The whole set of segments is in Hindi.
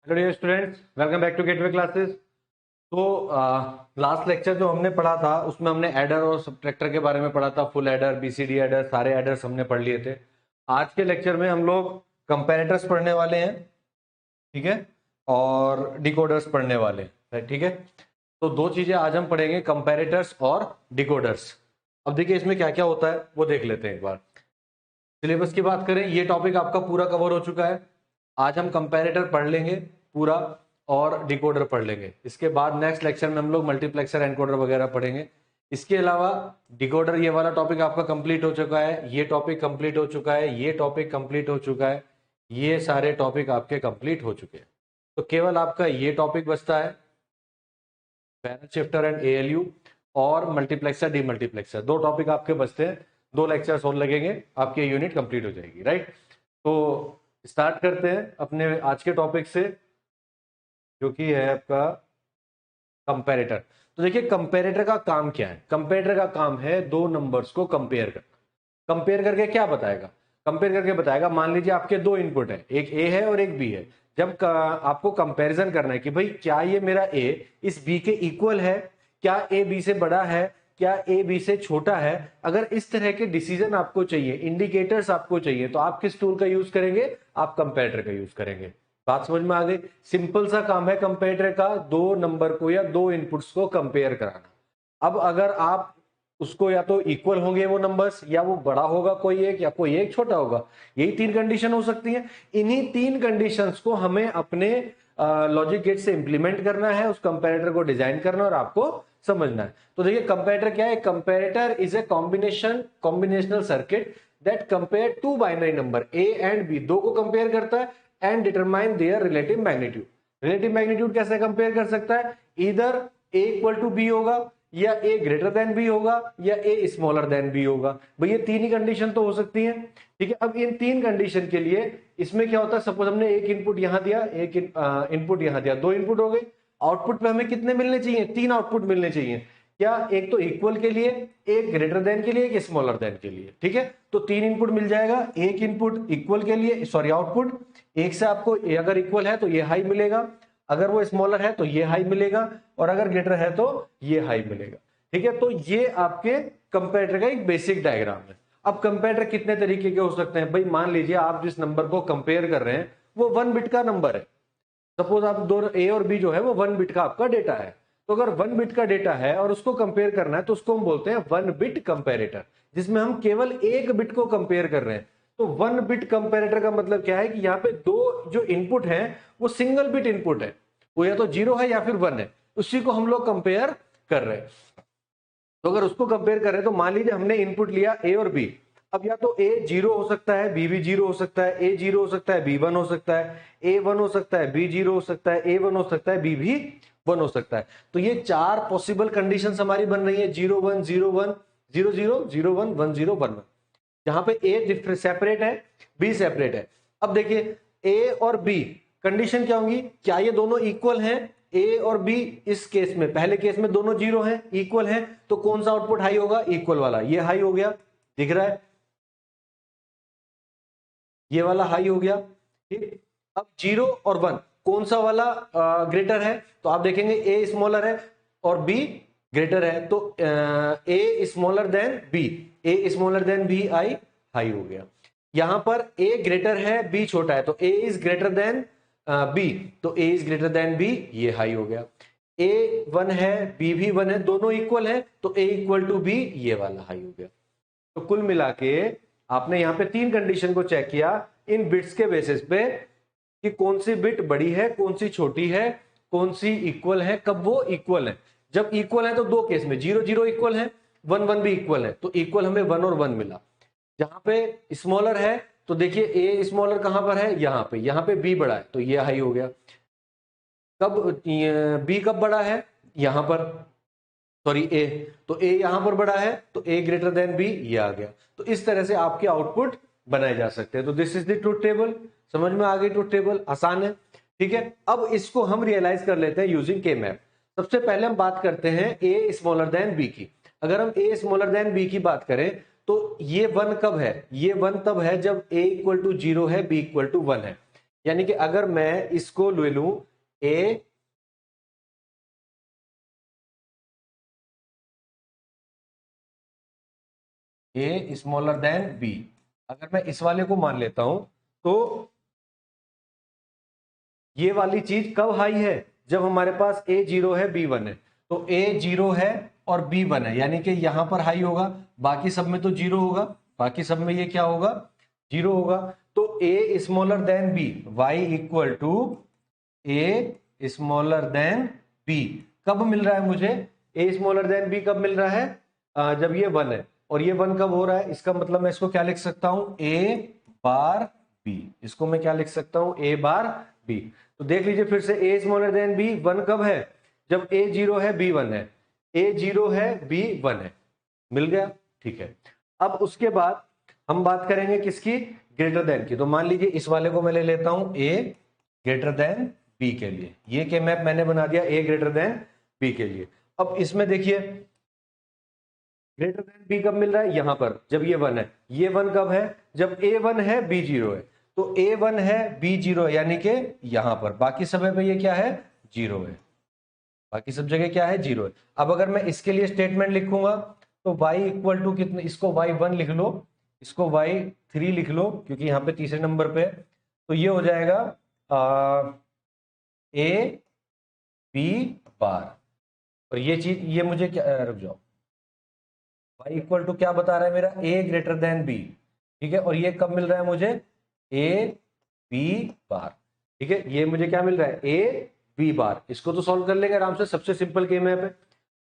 Hello dear students, welcome back to gateway classes. तो लास्ट लेक्चर जो हमने पढ़ा था उसमें हमने एडर और सबट्रैक्टर के बारे में पढ़ा था। फुल एडर, बीसीडी एडर, सारे एडर्स हमने पढ़ लिए थे। आज के लेक्चर में हम लोग कंपैरेटर्स पढ़ने वाले हैं, ठीक है, और डिकोडर्स पढ़ने वाले हैं, ठीक है। तो दो चीजें आज हम पढ़ेंगे, कंपैरेटर्स और डिकोडर्स। अब देखिए इसमें क्या क्या होता है वो देख लेते हैं एक बार। सिलेबस की बात करें, ये टॉपिक आपका पूरा कवर हो चुका है। आज हम कंपैरेटर पढ़ लेंगे पूरा और डिकोडर पढ़ लेंगे। इसके बाद नेक्स्ट लेक्चर में हम लोग मल्टीप्लेक्सर, एनकोडर वगैरह पढ़ेंगे। इसके अलावा डिकोडर, ये वाला टॉपिक आपका कंप्लीट हो चुका है, ये टॉपिक कंप्लीट हो चुका है, ये टॉपिक कंप्लीट हो चुका है, ये सारे टॉपिक आपके कंप्लीट हो चुके हैं। तो केवल आपका ये टॉपिक बचता है, बैरल शिफ्टर एंड एएलयू और मल्टीप्लेक्सर, डीमल्टीप्लेक्सर। दो टॉपिक आपके बचते हैं, दो लेक्चर्स और लगेंगे, आपकी यूनिट कंप्लीट हो जाएगी, राइट। तो स्टार्ट करते हैं अपने आज के टॉपिक से, जो कि है आपका कंपैरेटर। तो देखिए कंपैरेटर का काम क्या है। कंपैरेटर का काम है दो नंबर्स को कंपेयर करना। कंपेयर करके क्या बताएगा? कंपेयर करके बताएगा, मान लीजिए आपके दो इनपुट है, एक ए है और एक बी है। जब आपको कंपैरिजन करना है कि भाई क्या ये मेरा ए इस बी के इक्वल है, क्या ए बी से बड़ा है, क्या ए बी से छोटा है, अगर इस तरह के डिसीजन आपको चाहिए, इंडिकेटर्स आपको चाहिए, तो आप किस टूल का यूज करेंगे? आप कंपैरेटर का यूज करेंगे। बात समझ में आ गई? सिंपल सा काम है कंपैरेटर का, दो नंबर को या दो इनपुट्स को कंपेयर कराना। अब अगर आप उसको या तो इक्वल होंगे वो नंबर्स, या वो बड़ा होगा कोई एक, या कोई एक छोटा होगा, यही तीन कंडीशन हो सकती हैं। इन्हीं तीन कंडीशंस को हमें अपने लॉजिक गेट से इंप्लीमेंट करना है, उस कंपैरेटर को डिजाइन करना और आपको समझना है। तो देखिए कंपैरेटर क्या है? Comparator is a combinational circuit that compare two binary number A and B. दो को कंपेयर करता है and determine their relative magnitude. Relative magnitude कैसे कंपेयर कर सकता है? इधर ए इक्वल टू बी होगा, या ए ग्रेटर देन बी होगा, या ए स्मॉलर देन बी होगा। भाई ये तीन ही कंडीशन तो हो सकती हैं, ठीक है। अब इन तीन कंडीशन के लिए इसमें क्या होता है, सपोज हमने एक इनपुट यहां दिया, एक इनपुट यहां दिया, दो इनपुट हो गई। आउटपुट पे हमें कितने मिलने चाहिए? तीन आउटपुट मिलने चाहिए। क्या? एक तो इक्वल के लिए, एक ग्रेटर देन के लिए, एक स्मॉलर देन के लिए, ठीक है। तो तीन इनपुट मिल जाएगा। एक इनपुट इक्वल के लिए, सॉरी आउटपुट एक से आपको अगर इक्वल है तो ये हाई मिलेगा, अगर वो स्मॉलर है तो ये हाई मिलेगा, और अगर ग्रेटर है तो ये हाई मिलेगा, ठीक है। तो ये आपके कंपैरेटर का एक बेसिक डायग्राम है। अब कंपैरेटर कितने तरीके के हो सकते हैं? भाई मान लीजिए आप जिस नंबर को कंपेयर कर रहे हैं वो 1 बिट का नंबर है। सपोज आप दोनों ए और बी जो है वो 1 बिट का आपका डेटा है। तो अगर 1 बिट का डेटा है और उसको कंपेयर करना है तो उसको हम बोलते हैं 1 बिट कंपैरेटर, जिसमें हम केवल एक बिट को कंपेयर कर रहे हैं। तो 1 बिट कंपैरेटर का मतलब क्या है कि यहाँ पे दो जो इनपुट है वो सिंगल बिट इनपुट है, वो या तो 0 है या फिर 1 है, उसी को हम लोग कंपेयर कर रहे हैं। तो अगर उसको कंपेयर कर रहे हैं तो मान लीजिए हमने इनपुट लिया ए और बी। अब या तो ए 0 हो सकता है, बी भी 0 हो सकता है, ए 0 हो सकता है, बी 1 हो सकता है, ए 1 हो सकता है, बी 0 हो सकता है, ए 1 हो सकता है, बी भी 1 हो सकता है। तो ये चार पॉसिबल कंडीशंस हमारी बन रही है, 0 1 0 1 0 0 0 1 1 0 1 1, जहां पे ए सेपरेट है, बी सेपरेट है। अब देखिए ए और बी कंडीशन क्या होंगी? क्या ये दोनों इक्वल हैं? ए और बी इस केस में, पहले केस में दोनों 0 हैं, इक्वल हैं, तो कौन सा आउटपुट हाई होगा? इक्वल वाला। ये हाई हो गया, दिख रहा है, ये वाला हाई हो गया, ठीक। अब 0 और 1 कौन सा वाला ग्रेटर है? तो आप देखेंगे ए स्मॉलर है और बी ग्रेटर है, तो A smaller than B, A smaller than B I high हो गया। यहां पर ए ग्रेटर है, बी छोटा है, तो ए इज ग्रेटर देन बी, तो ए इज ग्रेटर देन बी, ये हाई हो गया। ए 1 है, बी भी 1 है, दोनों इक्वल है, तो ए इक्वल टू बी, ये वाला हाई हो गया। तो कुल मिला के आपने यहां पे तीन कंडीशन को चेक किया इन बिट्स के बेसिस पे कि कौन सी बिट बड़ी है, कौन सी छोटी है, कौन सी इक्वल है, कब वो इक्वल है। जब इक्वल है तो दो केस में 0 0 इक्वल है, 1 1 भी इक्वल है, तो इक्वल हमें 1 और 1 मिला। जहां पे स्मॉलर है तो देखिए ए स्मॉलर कहां पर है? यहां पे बी बड़ा है, तो ये हाई हो गया। कब बी कब बड़ा है? यहां पर, सॉरी ए, तो ए यहां पर बड़ा है, तो ए ग्रेटर देन बी, ये आ गया। तो इस तरह से आपके आउटपुट बनाए जा सकते हैं। तो this is the truth table. समझ में आ गई? ट्रुथ टेबल आसान है, ठीक है। अब इसको हम रियलाइज कर लेते हैं यूजिंग के मैप। सबसे पहले हम बात करते हैं ए स्मॉलर देन बी की। अगर हम ए स्मॉलर देन बी की बात करें तो ये 1 कब है? ये 1 तब है जब ए इक्वल टू 0 है, बी इक्वल टू 1 है। यानी कि अगर मैं इसको ले लूं ए स्मॉलर देन बी, अगर मैं इस वाले को मान लेता हूं तो ये वाली चीज कब हाई है, जब हमारे पास ए 0 है बी 1 है। तो ए 0 है और बी 1 है, यानी कि यहां पर हाई होगा, बाकी सब में तो 0 होगा, बाकी सब में ये क्या होगा 0 होगा। तो A smaller than B, Y equal to A smaller than B कब मिल रहा है मुझे, ए स्मॉलर देन बी कब मिल रहा है, जब ये 1 है। और ये 1 कब हो रहा है, इसका मतलब मैं इसको क्या लिख सकता हूं ए बार बी, इसको मैं क्या लिख सकता हूं ए बार बी। तो देख लीजिए फिर से ए स्मॉलर देन बी 1 कब है, जब ए 0 है बी 1 है, ए 0 है बी 1 है, मिल गया, ठीक है। अब उसके बाद हम बात करेंगे किसकी, ग्रेटर देन की। तो मान लीजिए इस वाले को मैं ले लेता हूं ए ग्रेटर देन बी के लिए, ये के मैप मैंने बना दिया ए ग्रेटर देन बी के लिए। अब इसमें देखिए ग्रेटर देन बी कब मिल रहा है, यहां पर जब ये 1 है, ये 1 कब है, जब ए 1 है बी 0 है। तो ए 1 है बी 0 है, यानी कि यहां पर बाकी समय पे ये क्या है 0 है, बाकी सब जगह क्या है 0 है। अब अगर मैं इसके लिए स्टेटमेंट लिखूंगा तो y इक्वल टू कितने, इसको y1 लिख लो, इसको y3 लिख लो, क्योंकि यहाँ पे तीसरे नंबर पे, तो ये हो जाएगा ए बी बार। और ये चीज ये मुझे क्या, रुक जाओ, y इक्वल टू क्या बता रहा है मेरा, a ग्रेटर देन b, ठीक है। और ये कब मिल रहा है मुझे, a b बार, ठीक है। ये मुझे क्या मिल रहा है a b बार, इसको तो सॉल्व कर लेंगे आराम से, सबसे सिंपल के मैप है।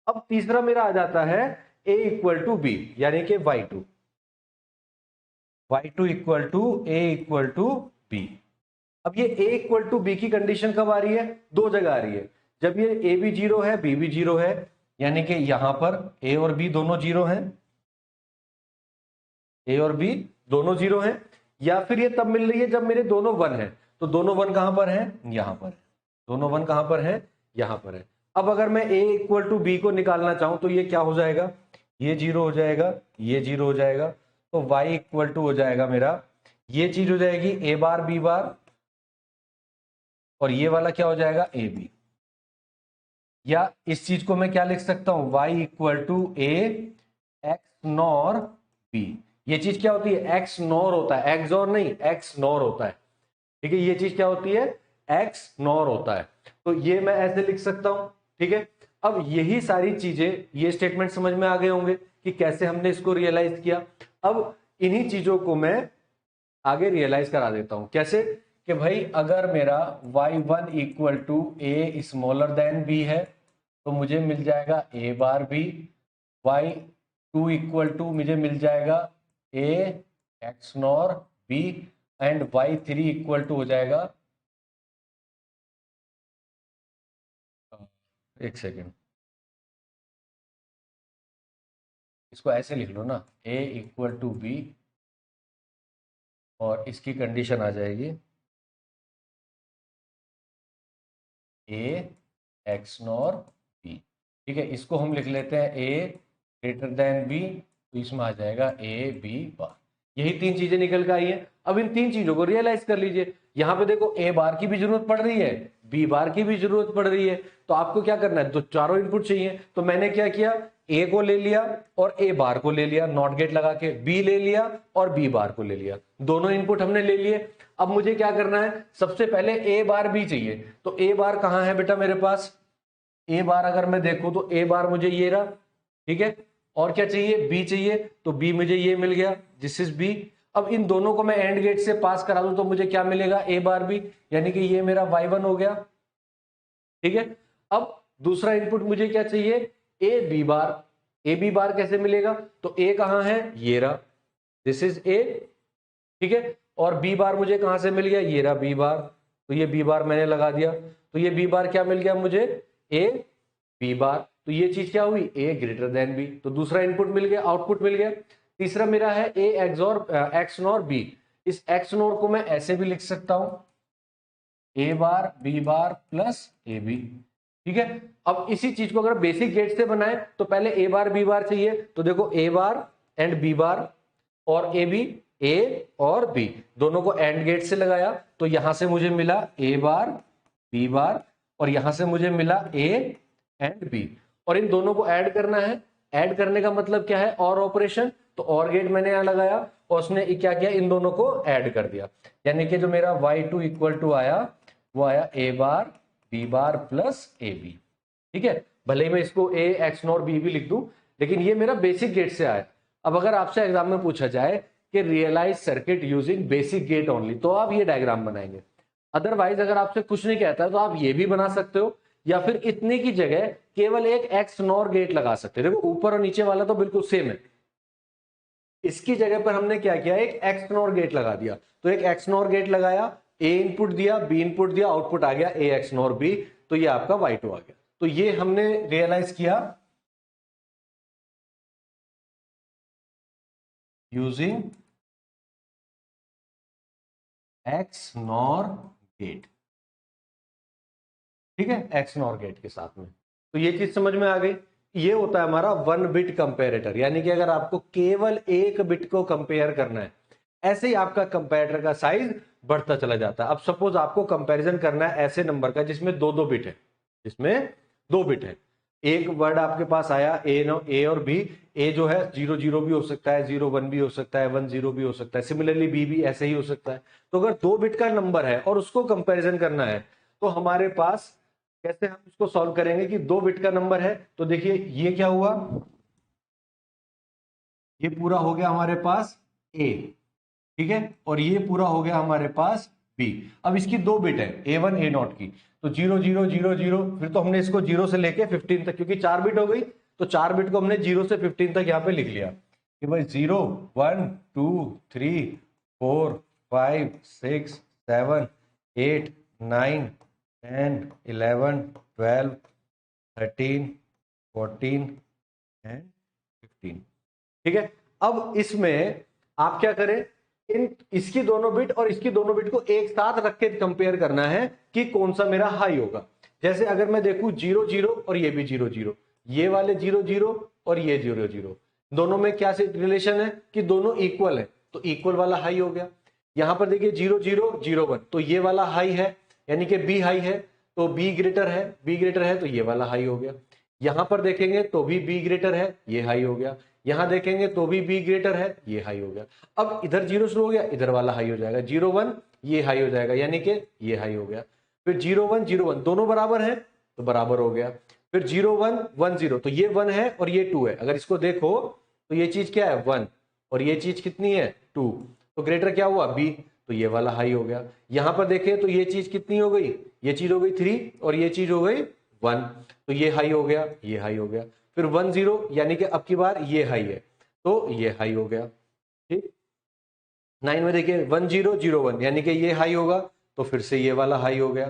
अब तीसरा मेरा आ जाता है a इक्वल टू b, यानी कि y2 equal to a equal to b। अब ये a इक्वल टू b की कंडीशन कब आ रही है, दो जगह आ रही है, जब ये a भी 0 है b भी 0 है, यानी कि यहां पर a और b दोनों 0 हैं, a और b दोनों 0 हैं, या फिर ये तब मिल रही है जब मेरे दोनों 1 है। तो दोनों 1 कहां पर है, यहां पर है, दोनों 1 कहां पर है, यहां पर है। अब अगर मैं a इक्वल टू b को निकालना चाहूं तो ये क्या हो जाएगा, ये 0 हो जाएगा, ये 0 हो जाएगा, तो y इक्वल टू हो जाएगा मेरा, ये चीज हो जाएगी a बार b बार, और ये वाला क्या हो जाएगा ए बी। या इस चीज को मैं क्या लिख सकता हूं, y equal to A XNOR B. ये चीज क्या होती है, एक्स नॉर होता है, एक्स और नहीं एक्स नॉर होता है, ठीक है। ये चीज क्या होती है, एक्स नॉर होता है, तो ये मैं ऐसे लिख सकता हूं, ठीक है। अब यही सारी चीजें, ये स्टेटमेंट समझ में आ गए होंगे कि कैसे हमने इसको रियलाइज किया। अब इन्हीं चीजों को मैं आगे रियलाइज करा देता हूं, कैसे कि भाई अगर मेरा y1 equal to A smaller than B है तो मुझे मिल जाएगा A bar B, y2 equal to मुझे मिल जाएगा A XNOR B, and y3 equal to हो जाएगा, एक सेकेंड, इसको ऐसे लिख लो ना, a इक्वल टू बी, और इसकी कंडीशन आ जाएगी ए एक्स नॉर बी, ठीक है। इसको हम लिख लेते हैं ए ग्रेटर देन बी, तो इसमें आ जाएगा ए बी बार। यही तीन चीजें निकल के आई हैं। अब इन तीन चीजों को रियलाइज कर लीजिए, यहां पे देखो ए बार की भी जरूरत पड़ रही है, बी बार की भी जरूरत पड़ रही है, तो आपको क्या करना है, तो चारों इनपुट चाहिए। तो मैंने क्या किया, ए को ले लिया और ए बार को ले लिया, नॉट गेट लगा के, बी ले लिया और बी बार को ले लिया, दोनों इनपुट हमने ले लिए। अब मुझे क्या करना है, सबसे पहले ए बार बी चाहिए। तो ए बार कहां है बेटा मेरे पास, ए बार अगर मैं देखूं तो ए बार मुझे ये रहा, ठीक है। और क्या चाहिए, बी चाहिए, तो बी मुझे ये मिल गया, दिस इज बी। अब इन दोनों को मैं एंड गेट से पास करा दूं तो मुझे क्या मिलेगा, ए बार बी, यानी कि ये मेरा y1 हो गया, ठीक है। अब दूसरा इनपुट मुझे क्या चाहिए, A B bar. A B bar कैसे मिलेगा, तो ए कहां है, ये रहा, दिस इज ए, ठीक है। और बी बार मुझे कहां से मिल गया, ये रहा बी बार, तो ये बी बार मैंने लगा दिया, तो ये बी बार क्या मिल गया मुझे, ए बी बार। तो ये चीज क्या हुई, ए ग्रेटर देन बी, तो दूसरा इनपुट मिल गया, आउटपुट मिल गया। तीसरा मेरा है ए एक्स नॉर बी। इस एक्स नॉर को मैं ऐसे भी लिख सकता हूं, A bar B bar plus A B, ठीक है। अब इसी चीज को अगर बेसिक गेट से बनाए तो पहले ए बार बी बार चाहिए, तो देखो ए बार एंड बी बार और ए बी, ए और बी दोनों को एंड गेट से लगाया, तो यहां से मुझे मिला ए बार बी बार, और यहां से मुझे मिला ए एंड बी, और इन दोनों को ऐड करना है। ऐड करने का मतलब क्या है, और ऑपरेशन, तो और गेट मैंने यहां लगाया और उसने क्या किया, इन दोनों को ऐड कर दिया, यानी कि जो मेरा y2 इक्वल टू आया वो आया A bar B bar plus A B. ठीक है, भले ही मैं इसको ए एक्स नॉर बी भी लिख दूं, लेकिन ये मेरा बेसिक गेट से आया। अब अगर आपसे एग्जाम में पूछा जाए कि realize circuit using basic gate only, तो आप ये डायग्राम बनाएंगे। अदरवाइज अगर आपसे कुछ नहीं कहता है तो आप ये भी बना सकते हो, या फिर इतने की जगह केवल एक एक्स नॉर गेट लगा सकते हो। देखो ऊपर और नीचे वाला तो बिल्कुल सेम है, इसकी जगह पर हमने क्या किया, एक एक्स नॉर गेट लगा दिया। तो एक एक्स नॉर गेट लगाया, ए इनपुट दिया बी इनपुट दिया, आउटपुट आ गया ए एक्स नॉर बी, तो ये आपका y2 आ गया। तो ये हमने रियलाइज किया यूजिंग एक्स नॉर गेट। ठीक है, एक्स नॉर गेट के साथ में, तो ये चीज समझ में आ गई। ये होता है हमारा 1 बिट कंपेरेटर, यानी कि अगर आपको केवल एक बिट को कंपेयर करना है, ऐसे ही आपका कंपेरेटर का साइज बढ़ता चला जाता है। अब सपोज आपको कंपैरिजन करना है ऐसे नंबर का जिसमें दो दो बिट है, जिसमें दो बिट है। एक वर्ड आपके पास आया ए और बी, ए जो है 0 0 भी हो सकता है, 0 1 भी हो सकता है, 1 0 भी हो सकता है, सिमिलरली बी भी ऐसे ही हो सकता है। तो अगर दो बिट का नंबर है और उसको कंपैरिजन करना है, तो हमारे पास कैसे हम इसको सॉल्व करेंगे कि दो बिट का नंबर है। तो देखिए ये क्या हुआ, ये पूरा हो गया हमारे पास ए, ठीक है, और ये पूरा हो गया हमारे पास बी। अब इसकी दो बिट है A1 A0 की, तो 0 0 0 0, फिर तो हमने इसको 0 से लेके 15 तक, क्योंकि 4 बिट हो गई तो 4 बिट को हमने 0 से 15 तक यहाँ पे लिख लिया कि भाई 0 1 2 3 4 5 6 7 8 9 10 11 12 13 14 एंड 15। ठीक है, अब इसमें आप क्या करें, इसकी दोनों बिट और इसकी दोनों बिट को एक साथ रख के कंपेयर करना है कि कौन सा मेरा हाई होगा। जैसे अगर मैं देखूं 0 0 और ये भी 0 0, ये वाले 0 0 और ये 0 0, दोनों में क्या रिलेशन है कि दोनों इक्वल है, तो इक्वल वाला हाई हो गया। यहां पर देखिए 0 0 0 1, तो ये वाला हाई है, यानी कि बी हाई है, तो बी ग्रेटर है, बी ग्रेटर है तो ये वाला हाई हो गया। यहां पर देखेंगे तो भी बी ग्रेटर है, ये हाई हो गया। यहां देखेंगे तो भी बी ग्रेटर है, ये हाई हो गया। अब इधर 0 शुरू हो गया, इधर वाला हाई हो जाएगा, 0 1 ये हाई हो जाएगा, यानी कि ये हाई हो गया। फिर 0 1 दोनों बराबर है तो बराबर हो गया। फिर 0 1 1 0, तो ये 1 है और ये 2 है। अगर इसको देखो तो ये चीज क्या है 1, और ये चीज कितनी है 2, तो ग्रेटर क्या हुआ बी, तो ये वाला हाई हो गया। यहां पर देखें तो ये चीज कितनी हो गई, ये चीज हो गई 3 और ये चीज हो गई 1, तो ये हाई हो गया, ये हाई हो गया। फिर 1 0, यानी कि अब की बार ये हाई है तो ये हाई हो गया। ठीक, 9 में देखिए 1 0 0 1, यानी कि ये हाई होगा तो फिर से ये वाला हाई हो गया।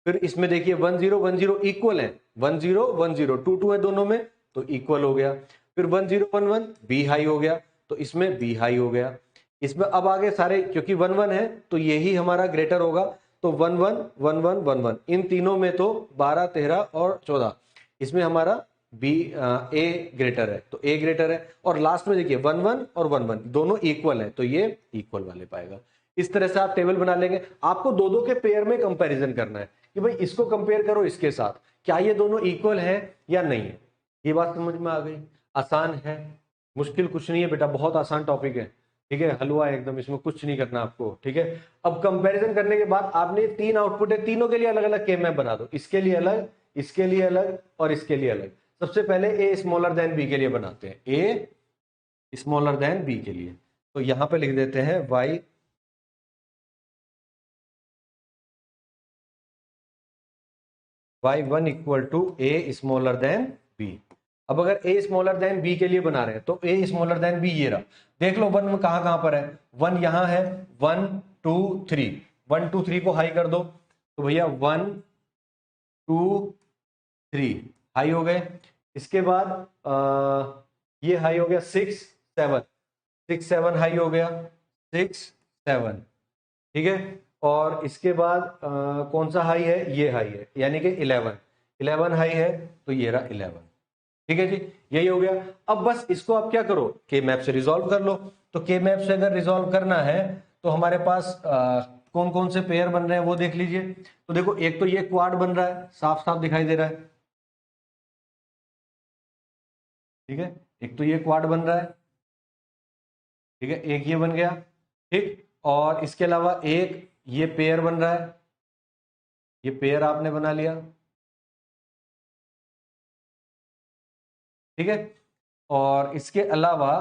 फिर इसमें देखिए 1 0 1 0 इक्वल है, 1 0 1 0 2 2 है दोनों में तो इक्वल हो गया। फिर 1 0 1 1 बी हाई हो गया, तो इसमें बी हाई हो गया। इसमें अब आगे सारे क्योंकि 1 1 है तो यही हमारा ग्रेटर होगा, तो 1 1 1 1 1 1, इन तीनों में तो 12 13 और 14, इसमें हमारा बी ए ग्रेटर है, तो ए ग्रेटर है। और लास्ट में देखिए 1 1 और 1 1 दोनों इक्वल है, तो ये इक्वल वाले पाएगा। इस तरह से आप टेबल बना लेंगे। आपको दो दो के पेयर में कंपैरिजन करना है कि भाई इसको कंपेयर करो इसके साथ, क्या ये दोनों इक्वल है या नहीं है। ये बात समझ में आ गई, आसान है, मुश्किल कुछ नहीं है बेटा, बहुत आसान टॉपिक है। ठीक है, हलवा है एकदम, इसमें कुछ नहीं करना आपको। ठीक है, अब कंपैरिजन करने के बाद आपने तीन आउटपुट है, तीनों के लिए अलग अलग के मैप बना दो, इसके लिए अलग, इसके लिए अलग और इसके लिए अलग। सबसे पहले ए स्मॉलर देन बी के लिए बनाते हैं, ए स्मॉलर देन बी के लिए, तो यहां पे लिख देते हैं y1 equal to A smaller than B. अब अगर ए स्मॉलर देन बी के लिए बना रहे हैं तो ए स्मॉलर देन बी ये रहा, देख लो वन में कहां कहां पर है, वन यहां है, 1 2 3, 1 2 3 को हाई कर दो, तो भैया 1 2 3 हाई हो गए। इसके बाद ये हाई हो गया 6 7, 6 7 हाई हो गया, 6 7, ठीक है। और इसके बाद कौन सा हाई है, ये हाई है, यानी कि 11 11 हाई है, तो ये रहा 11। ठीक है जी, यही हो गया। अब बस इसको आप क्या करो, के मैप से रिजॉल्व कर लो। तो के मैप से अगर रिजॉल्व करना है तो हमारे पास कौन कौन से पेयर बन रहे हैं वो देख लीजिए। तो देखो, एक तो ये क्वाड बन रहा है, साफ साफ दिखाई दे रहा है, ठीक है, एक तो ये क्वाड बन रहा है, ठीक है, एक ये बन गया, ठीक। और इसके अलावा एक ये पेयर बन रहा है, ये पेयर आपने बना लिया, ठीक है। और इसके अलावा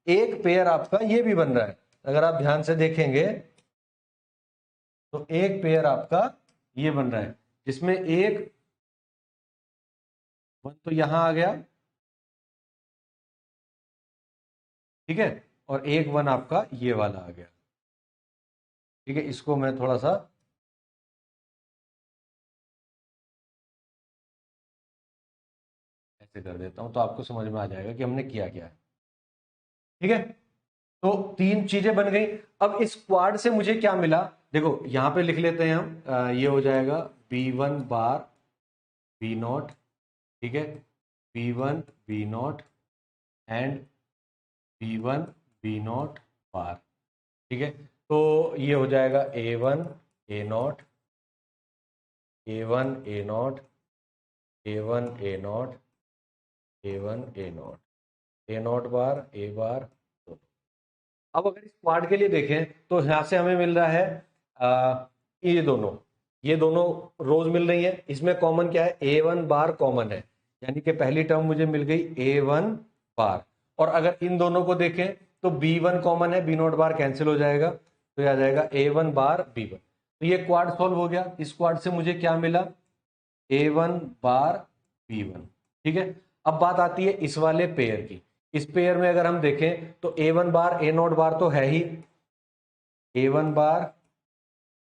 एक पेयर आपका ये भी बन रहा है, अगर आप ध्यान से देखेंगे तो एक पेयर आपका ये बन रहा है, जिसमें एक वन तो यहां आ गया, ठीक है, और एक वन आपका ये वाला आ गया, ठीक है। इसको मैं थोड़ा सा ऐसे कर देता हूं तो आपको समझ में आ जाएगा कि हमने किया क्या है, ठीक है। तो तीन चीजें बन गई। अब इस क्वाड से मुझे क्या मिला, देखो यहां पे लिख लेते हैं हम, ये हो जाएगा B1 बार B नॉट, ठीक है, B1 B naught and B1 B naught bar, ठीक है। तो ये हो जाएगा A1 A naught, A1 A naught, A1 A naught, A1 A naught, A naught bar A bar. अब अगर इस क्वाड के लिए देखें तो यहां से हमें मिल रहा है ये दोनों, ये दोनों रोज मिल रही है। इसमें कॉमन क्या है, A1 बार कॉमन है, यानी कि पहली टर्म मुझे मिल गई A1 बार। और अगर इन दोनों को देखें तो B1 कॉमन है, B नॉट बार कैंसिल हो जाएगा, तो यह आ जाएगा A1 बार B1। तो ये क्वाड सॉल्व हो गया। इस क्वाड से मुझे क्या मिला, A1 बार B1, ठीक है। अब बात आती है इस वाले पेयर की। इस पेयर में अगर हम देखें तो A1 बार A नॉट बार तो है ही, A1 बार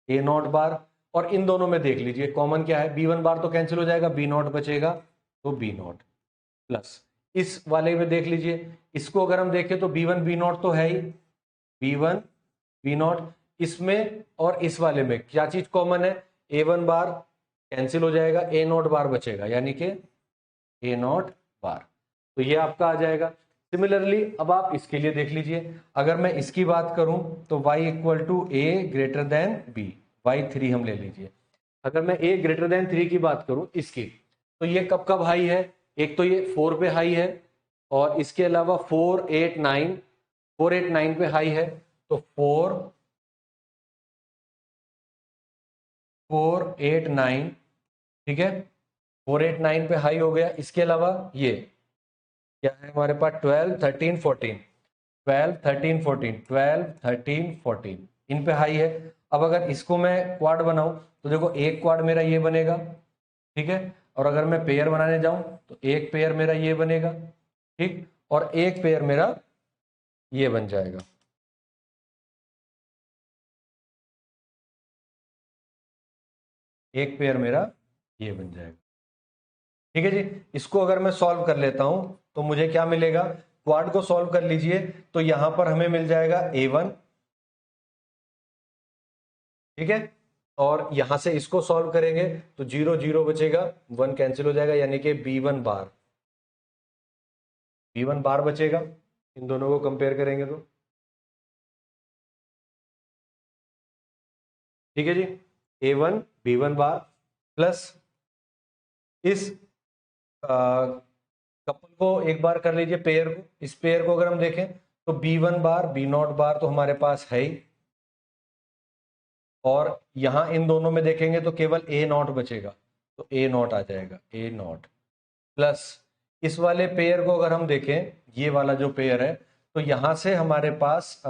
A नॉट बार, और इन दोनों में देख लीजिए कॉमन क्या है, B1 बार तो कैंसिल हो जाएगा, B नॉट बचेगा, तो B नॉट प्लस इस वाले में देख लीजिए, इसको अगर हम देखें तो B1 B नॉट तो है ही, B1 B नॉट, इसमें और इस वाले में क्या चीज कॉमन है, A1 बार कैंसिल हो जाएगा, A नॉट बार बचेगा, यानी कि A नॉट बार। तो ये आपका आ जाएगा। सिमिलरली अब आप इसके लिए देख लीजिए, अगर मैं इसकी बात करूं तो y equal to A greater than B, y3 हम ले लीजिए। अगर मैं a ग्रेटर देन 3 की बात करूं इसकी, तो ये कब कब हाई है, एक तो ये 4 पे हाई है, और इसके अलावा 4 8 9 पे हाई है। तो 4 4 8 9, ठीक है, 4 8 9 पे हाई हो गया। इसके अलावा ये क्या है हमारे पास, 12 13 14, 12 13 14 इन पे हाई है। अब अगर इसको मैं क्वाड बनाऊं तो देखो, एक क्वाड मेरा ये बनेगा, ठीक है, और अगर मैं पेयर बनाने जाऊं तो एक पेयर मेरा ये बनेगा, ठीक, और एक पेयर मेरा ये बन जाएगा, एक पेयर मेरा ये बन जाएगा, ठीक है जी। इसको अगर मैं सॉल्व कर लेता हूं तो मुझे क्या मिलेगा, क्वाड को सॉल्व कर लीजिए तो यहां पर हमें मिल जाएगा A1, ठीक है, और यहां से इसको सॉल्व करेंगे तो 0 0 बचेगा, 1 कैंसिल हो जाएगा, यानी कि B1 बार बचेगा, इन दोनों को कंपेयर करेंगे तो, ठीक है जी। A1 B1 बार प्लस इस कपल को एक बार कर लीजिए, पेयर को, इस पेयर को अगर हम देखें तो B1 बार B नॉट बार तो हमारे पास है ही, और यहां इन दोनों में देखेंगे तो केवल A नॉट बचेगा, तो A नॉट आ जाएगा, A नॉट प्लस इस वाले पेयर को अगर हम देखें, ये वाला जो पेयर है, तो यहां से हमारे पास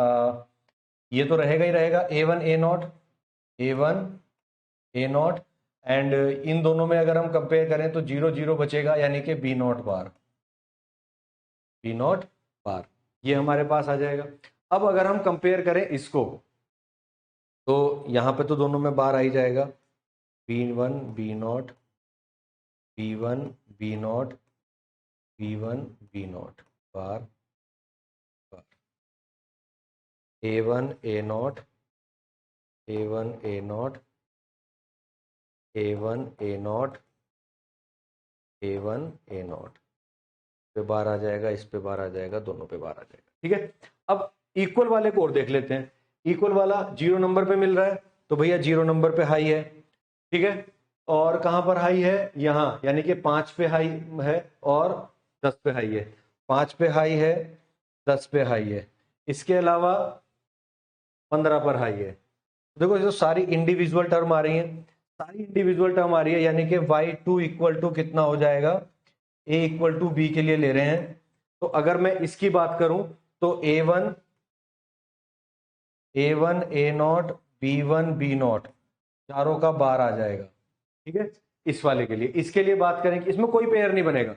ये तो रहेगा ही रहेगा, A1 A naught, A1 A not, and in दोनों में अगर हम कंपेयर करें तो 0 0 बचेगा, यानी कि B naught bar, B naught bar, ये हमारे पास आ जाएगा। अब अगर हम कंपेयर करें इसको, तो यहां पे तो दोनों में बार आ ही जाएगा, B1 B not, B1 B not, B1 B naught bar, A1 A naught, A1 A naught, A1 A naught, A1 A not, पे बार आ जाएगा, इस पे बार आ जाएगा, दोनों पे बार आ जाएगा। ठीक है, अब इक्वल वाले को और देख लेते हैं। इक्वल वाला 0 नंबर पे मिल रहा है, तो भैया 0 नंबर पे हाई है। ठीक है, और कहां पर हाई है, यहां, यानी कि 5 पे हाई है और 10 पे हाई है। 5 पे हाई है, 10 पे हाई है, इसके अलावा 15 पर हाई है। देखो जो सारी इंडिविजुअल टर्म आ रही हैं, सारी इंडिविजुअल टर्म आ रही है, यानी कि y2 इक्वल टू कितना हो जाएगा, a इक्वल टू b के लिए ले रहे हैं। तो अगर मैं इसकी बात करूं तो a1 a0 b1 b0 चारों का बार आ जाएगा। ठीक है, इस वाले के लिए, इसके लिए बात करें कि इसमें कोई पेयर नहीं बनेगा।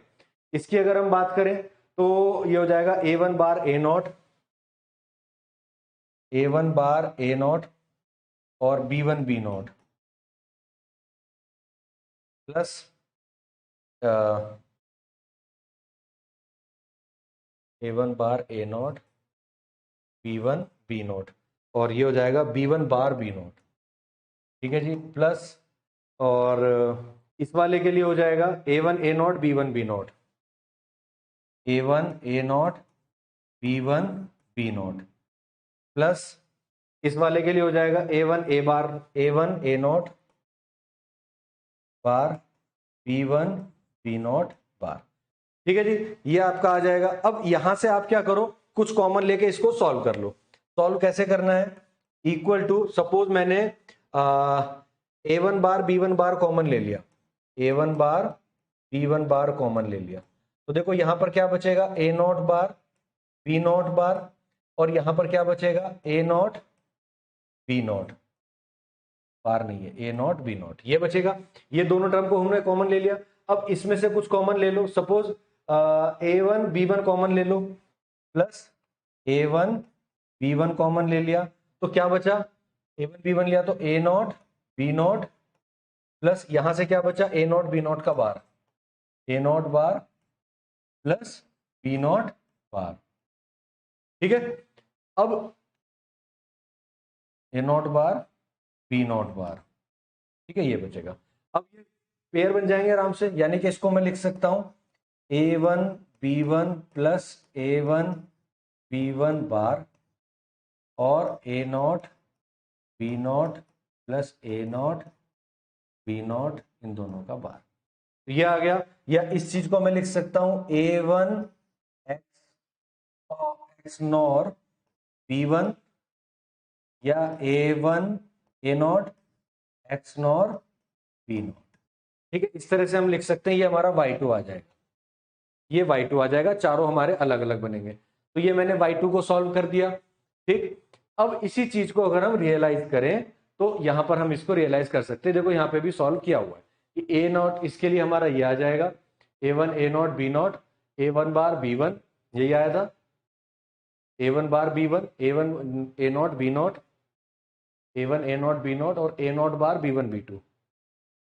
इसकी अगर हम बात करें तो ये हो जाएगा a1 बार a0 a1 बार a0 और b1 b0 प्लस a1 बार a0 b1 b0 और ये हो जाएगा b1 बार b0। ठीक है जी, प्लस और इस वाले के लिए हो जाएगा a1 a0 b1 b0 a1 a0 b1 b0 plus इस वाले के लिए हो जाएगा a1 a bar a1 a0 bar b1 b0 बार। ठीक है जी, ये आपका आ जाएगा। अब यहां से आप क्या करो, कुछ कॉमन लेके इसको सॉल्व कर लो। सॉल्व कैसे करना है, इक्वल टू, सपोज मैंने a1 बार b1 बार कॉमन ले लिया, a1 बार b1 बार कॉमन ले लिया, तो देखो यहां पर क्या बचेगा, a0 बार b0 बार, और यहां पर क्या बचेगा, a0 b0 बार नहीं है, a0 b0 ये बचेगा। ये दोनों टर्म को हमने कॉमन ले लिया। अब इसमें से कुछ कॉमन ले लो, सपोज a1 b1 कॉमन ले लो, प्लस a1 b1 कॉमन ले लिया, तो क्या बचा, a1 b1 लिया तो a0 b0 प्लस यहां से क्या बचा, a0 b0 का बार, a0 बार प्लस b0 बार। ठीक है, अब a0 बार b0 बार, ठीक है, ये बचेगा। अब ये पेयर बन जाएंगे आराम से, यानी कि इसको मैं लिख सकता हूं a1 b1 plus a1 b1 बार और a0 b0 plus a0 b0 इन दोनों का बार, तो ये आ गया। या इस चीज को मैं लिख सकता हूं a1 x नॉर b1 या a1 a0 x nor b0। ठीक है, इस तरह से हम लिख सकते हैं, ये हमारा y2 आ जाएगा, ये y2 आ जाएगा, चारों हमारे अलग अलग बनेंगे। तो ये मैंने y2 को सॉल्व कर दिया। ठीक, अब इसी चीज को अगर हम रियलाइज करें तो यहां पर हम इसको रियलाइज कर सकते हैं। देखो यहां पे भी सॉल्व किया हुआ है कि a0 इसके लिए हमारा ये आ जाएगा, a1 a0 b0 a1 बार b1 यही आया था, a1 बार b1 a1 a0 b0 a1 a0 b0 और a0 बार b1 b2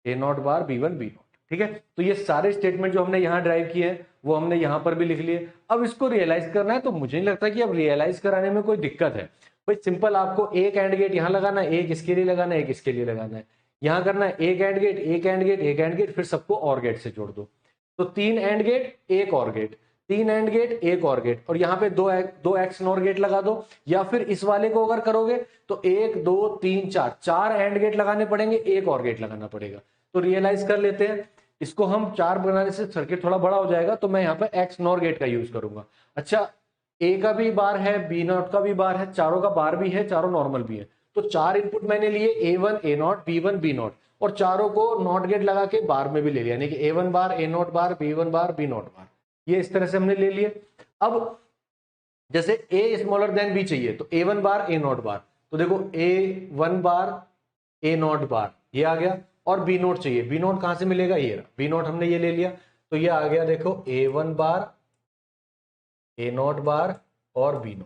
a0 बार b1 b0। ठीक है, तो ये सारे स्टेटमेंट जो हमने यहाँ ड्राइव किए हैं वो हमने यहाँ पर भी लिख लिए। अब इसको रियलाइज करना है, तो मुझे नहीं लगता कि अब रियलाइज कराने में कोई दिक्कत है। भाई सिंपल, आपको एक एंड गेट यहाँ लगाना है, एक इसके लिए लगाना है, एक इसके लिए लगाना है, यहाँ करना है एक एंड गेट एक एंड गेट एक एंड गेट, फिर सबको और गेट से जोड़ दो। तो 3 एंड गेट एक और गेट, 3 एंड गेट एक और गेट, और यहाँ पे दो एक्स नॉर गेट लगा दो। या फिर इस वाले को अगर करोगे तो 1 2 3 4 4 एंड गेट लगाने पड़ेंगे, एक और गेट लगाना पड़ेगा। तो रियलाइज कर लेते हैं इसको, हम 4 बनाने से सर्किट थोड़ा बड़ा हो जाएगा, तो मैं यहाँ पे एक्स नॉर गेट का यूज करूंगा। अच्छा, ए का भी बार है, बी नॉट का भी बार है, चारों का बार भी है, चारों नॉर्मल भी है। तो 4 इनपुट मैंने लिए, a1 a0 b1 b0, और चारों को नॉट गेट लगा के बार में भी ले लिया, यानी कि a1 बार a0 बार b1 बार b0 बार, ये इस तरह से हमने ले लिए। अब जैसे a स्मॉलर देन b चाहिए, तो a1 बार a0 बार, तो देखो a1 बार a0 बार ये आ गया, और b0 चाहिए, b0 कहां से मिलेगा, ये b0 हमने ये ले लिया, तो ये आ गया देखो a1 बार a0 बार और b0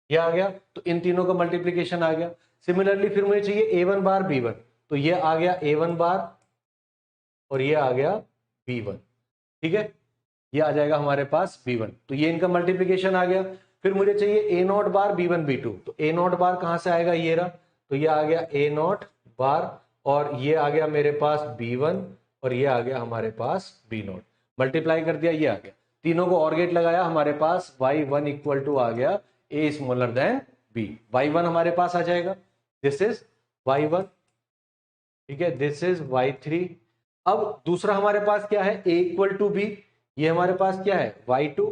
ये आ गया। तो इन तीनों का मल्टीप्लीकेशन आ गया। सिमिलरली फिर मुझे चाहिए a1 बार b1, तो ये आ गया a1 बार और ये आ गया b1। ठीक है, ये आ जाएगा हमारे पास b1, तो ये इनका मल्टीप्लीकेशन आ गया। फिर मुझे चाहिए a0 बार b1 b2, तो a0 बार कहां से आएगा, ये रहा, तो ये आ गया a0 बार, और ये आ गया मेरे पास b1, और ये आ गया हमारे पास b0, मल्टीप्लाई कर दिया, ये आ गया। तीनों को और गेट लगाया, हमारे पास y1 इक्वल टू आ गया a smaller than b। y1 हमारे पास आ जाएगा, दिस इज y1, ठीक है, दिस इज y3। अब दूसरा हमारे पास क्या है, a इक्वल टू b, ये हमारे पास क्या है y2।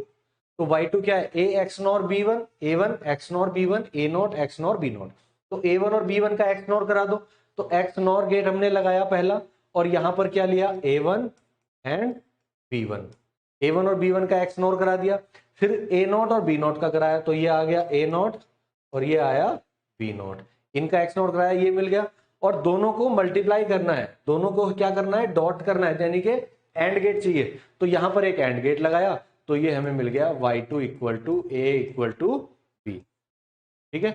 तो y2 क्या है, a x nor b1, a1 x nor b1, a not x nor b not. तो a1 और b1 का x नॉर करा दो, तो x नॉर गेट हमने लगाया पहला, और यहां पर क्या लिया a1 एंड b1, a1 और b1 का x नॉर करा दिया, फिर a नॉट और b नॉट का कराया, तो ये आ गया a नॉट और ये आया b नॉट, इनका x नॉट कराया, ये मिल गया। और दोनों को मल्टीप्लाई करना है, दोनों को क्या करना है, डॉट करना है, यानी कि एंड गेट चाहिए, तो यहां पर एक एंड गेट लगाया, तो ये हमें मिल गया y2 equal to a equal to b। ठीक है,